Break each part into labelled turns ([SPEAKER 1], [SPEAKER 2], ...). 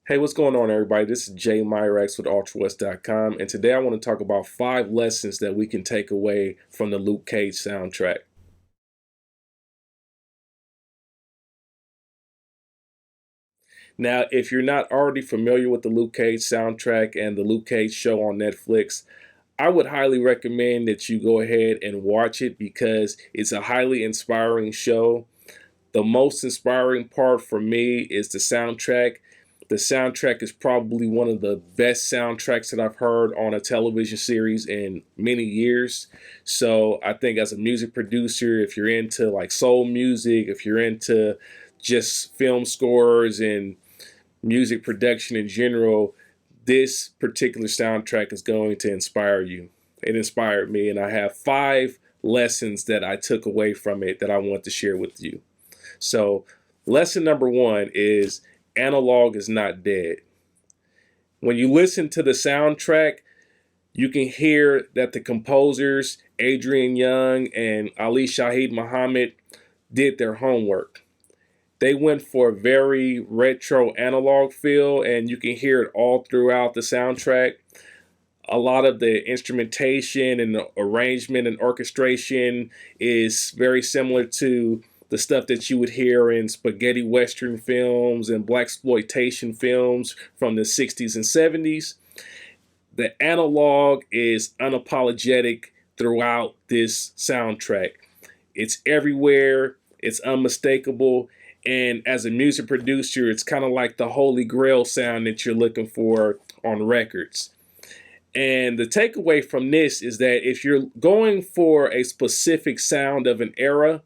[SPEAKER 1] Hey, what's going on, everybody? This is Jay Myrax with UltraWest.com, and today I want to talk about 5 lessons that we can take away from the Luke Cage soundtrack. Now, if you're not already familiar with the Luke Cage soundtrack and the Luke Cage show on Netflix, I would highly recommend that you go ahead and watch it because it's a highly inspiring show. The most inspiring part for me is the soundtrack. The soundtrack is probably one of the best soundtracks that I've heard on a television series in many years. So I think as a music producer, if you're into like soul music, if you're into just film scores and music production in general, this particular soundtrack is going to inspire you. It inspired me, and I have 5 lessons that I took away from it that I want to share with you. So lesson number 1 is analog is not dead. When you listen to the soundtrack, you can hear that the composers, Adrian Young and Ali Shaheed Muhammad, did their homework. They went for a very retro analog feel, and you can hear it all throughout the soundtrack. A lot of the instrumentation and the arrangement and orchestration is very similar to the stuff that you would hear in spaghetti western films and blaxploitation films from the 60s and 70s. The analog is unapologetic throughout this soundtrack. It's everywhere, it's unmistakable, and as a music producer, it's kind of like the holy grail sound that you're looking for on records. And the takeaway from this is that if you're going for a specific sound of an era,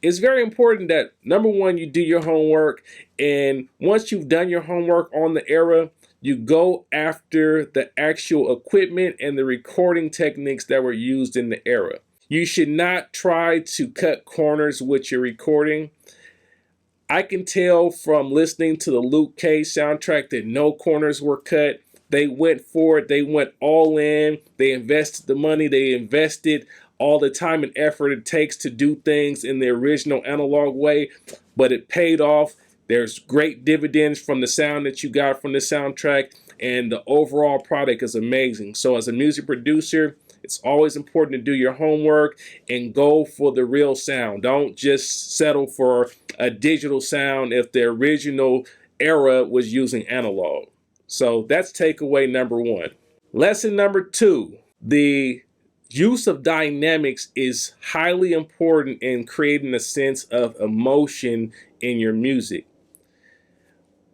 [SPEAKER 1] it's very important that, number 1, you do your homework. And once you've done your homework on the era, you go after the actual equipment and the recording techniques that were used in the era. You should not try to cut corners with your recording. I can tell from listening to the Luke Cage soundtrack that no corners were cut. They went for it. They went all in. They invested the money. They invested all the time and effort it takes to do things in the original analog way, but it paid off. There's great dividends from the sound that you got from the soundtrack, and the overall product is amazing. So as a music producer, it's always important to do your homework and go for the real sound. Don't just settle for a digital sound if the original era was using analog. So that's takeaway number 1. Lesson number 2, the use of dynamics is highly important in creating a sense of emotion in your music.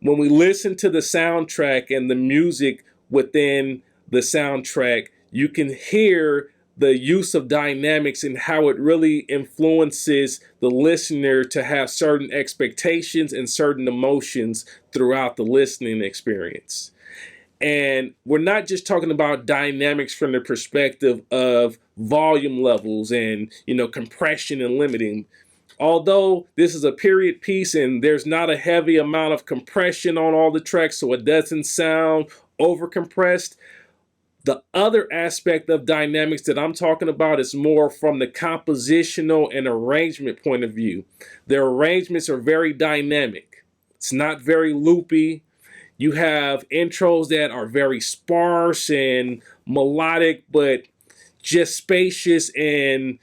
[SPEAKER 1] When we listen to the soundtrack and the music within the soundtrack, you can hear the use of dynamics and how it really influences the listener to have certain expectations and certain emotions throughout the listening experience. And we're not just talking about dynamics from the perspective of volume levels and, compression and limiting. Although this is a period piece and there's not a heavy amount of compression on all the tracks, so it doesn't sound overcompressed. The other aspect of dynamics that I'm talking about is more from the compositional and arrangement point of view. Their arrangements are very dynamic. It's not very loopy. You have intros that are very sparse and melodic, but just spacious, and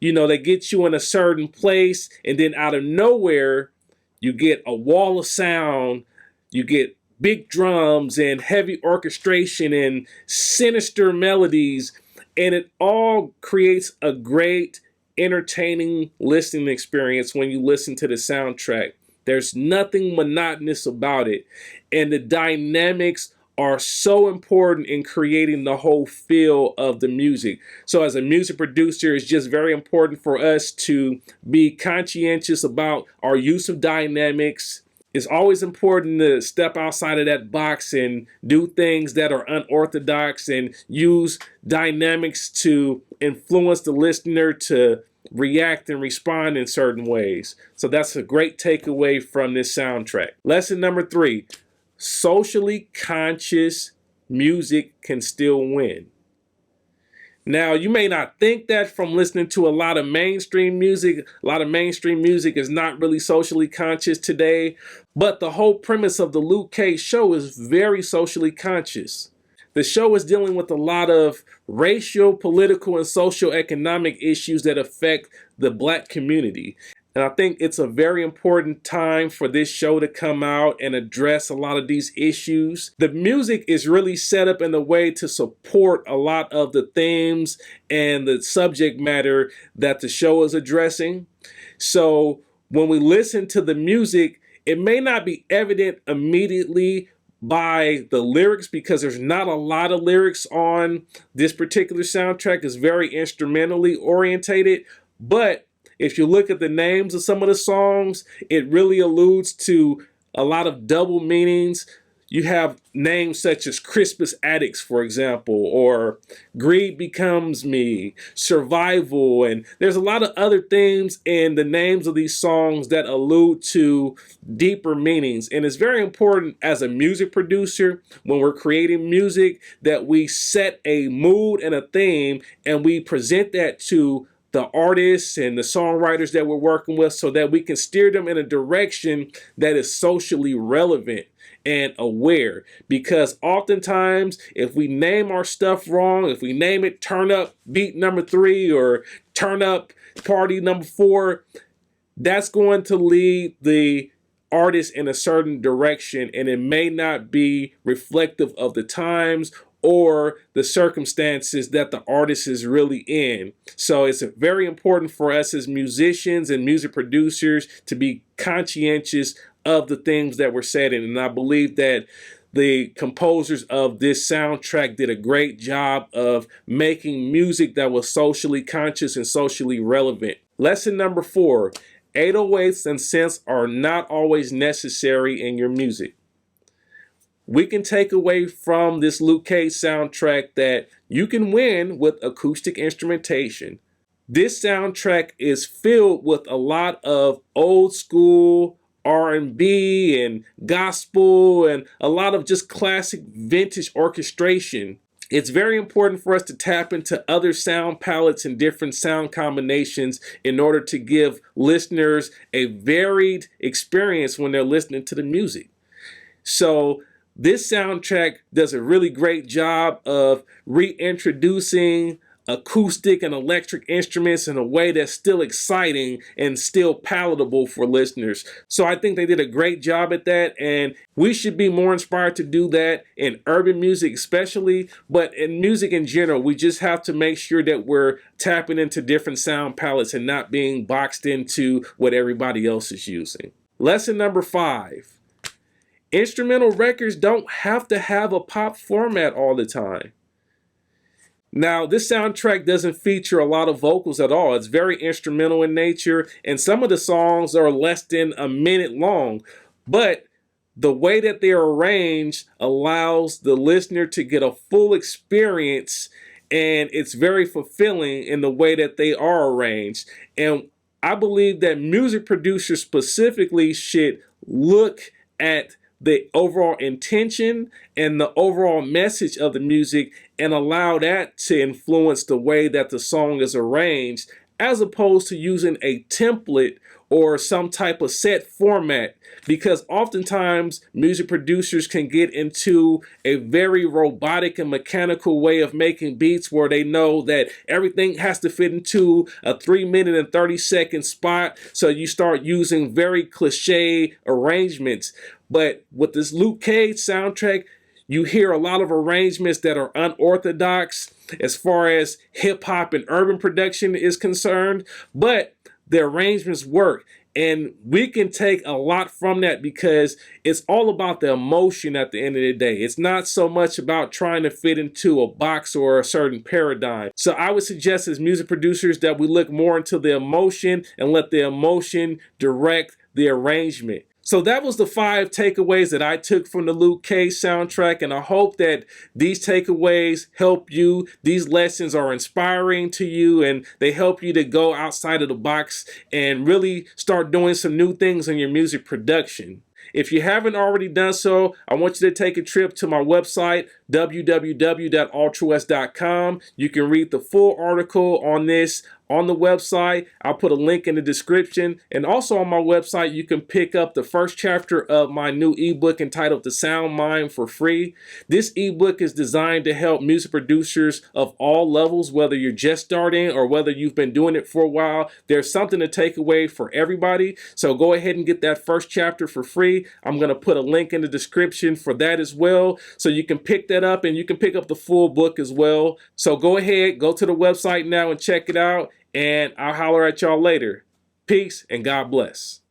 [SPEAKER 1] they get you in a certain place, and then out of nowhere, you get a wall of sound, you get big drums and heavy orchestration and sinister melodies, and it all creates a great, entertaining listening experience when you listen to the soundtrack. There's nothing monotonous about it. And the dynamics are so important in creating the whole feel of the music. So as a music producer, it's just very important for us to be conscientious about our use of dynamics. It's always important to step outside of that box and do things that are unorthodox and use dynamics to influence the listener to react and respond in certain ways. So that's a great takeaway from this soundtrack. Lesson number 3, socially conscious music can still win. Now, you may not think that from listening to a lot of mainstream music. A lot of mainstream music is not really socially conscious today, But the whole premise of the Luke Cage show is very socially conscious. The show is dealing with a lot of racial, political, and social economic issues that affect the black community. And I think it's a very important time for this show to come out and address a lot of these issues. The music is really set up in a way to support a lot of the themes and the subject matter that the show is addressing. So when we listen to the music, it may not be evident immediately by the lyrics because there's not a lot of lyrics on this particular soundtrack. It's very instrumentally orientated, but if you look at the names of some of the songs, it really alludes to a lot of double meanings. You have names such as Crispus Attucks, for example, or Greed Becomes Me, Survival, and there's a lot of other themes in the names of these songs that allude to deeper meanings. And it's very important as a music producer, when we're creating music, that we set a mood and a theme and we present that to the artists and the songwriters that we're working with so that we can steer them in a direction that is socially relevant and aware. Because oftentimes, if we name our stuff wrong, if we name it Turn Up Beat Number 3 or Turn Up Party Number 4, that's going to lead the artist in a certain direction, and it may not be reflective of the times or the circumstances that the artist is really in. So it's very important for us as musicians and music producers to be conscientious of the things that we're setting. And I believe that the composers of this soundtrack did a great job of making music that was socially conscious and socially relevant. Lesson number 4, 808s and synths are not always necessary in your music. We can take away from this Luke Cage soundtrack that you can win with acoustic instrumentation. This soundtrack is filled with a lot of old school R&B and gospel and a lot of just classic vintage orchestration. It's very important for us to tap into other sound palettes and different sound combinations in order to give listeners a varied experience when they're listening to the music. So this soundtrack does a really great job of reintroducing acoustic and electric instruments in a way that's still exciting and still palatable for listeners. So I think they did a great job at that, and we should be more inspired to do that in urban music especially, but in music in general. We just have to make sure that we're tapping into different sound palettes and not being boxed into what everybody else is using. Lesson number 5. Instrumental records don't have to have a pop format all the time. Now, this soundtrack doesn't feature a lot of vocals at all. It's very instrumental in nature, and some of the songs are less than a minute long. But the way that they're arranged allows the listener to get a full experience, and it's very fulfilling in the way that they are arranged. And I believe that music producers specifically should look at the overall intention and the overall message of the music and allow that to influence the way that the song is arranged, as opposed to using a template or some type of set format, because oftentimes music producers can get into a very robotic and mechanical way of making beats where they know that everything has to fit into a 3-minute and 30-second spot. So you start using very cliche arrangements. But with this Luke Cage soundtrack, you hear a lot of arrangements that are unorthodox as far as hip hop and urban production is concerned, but the arrangements work. And we can take a lot from that because it's all about the emotion at the end of the day. It's not so much about trying to fit into a box or a certain paradigm. So I would suggest as music producers that we look more into the emotion and let the emotion direct the arrangement. So that was the 5 takeaways that I took from the Luke Cage soundtrack, and I hope that these takeaways help you. These lessons are inspiring to you, and they help you to go outside of the box and really start doing some new things in your music production. If you haven't already done so, I want you to take a trip to my website, www.ultrawest.com. You can read the full article on this on the website. I'll put a link in the description. And also on my website, you can pick up the first chapter of my new ebook entitled The Sound Mind for free. This ebook is designed to help music producers of all levels, whether you're just starting or whether you've been doing it for a while. There's something to take away for everybody. So go ahead and get that first chapter for free. I'm going to put a link in the description for that as well. So you can pick that up and you can pick up the full book as well. So go ahead, go to the website now and check it out. And I'll holler at y'all later. Peace and God bless.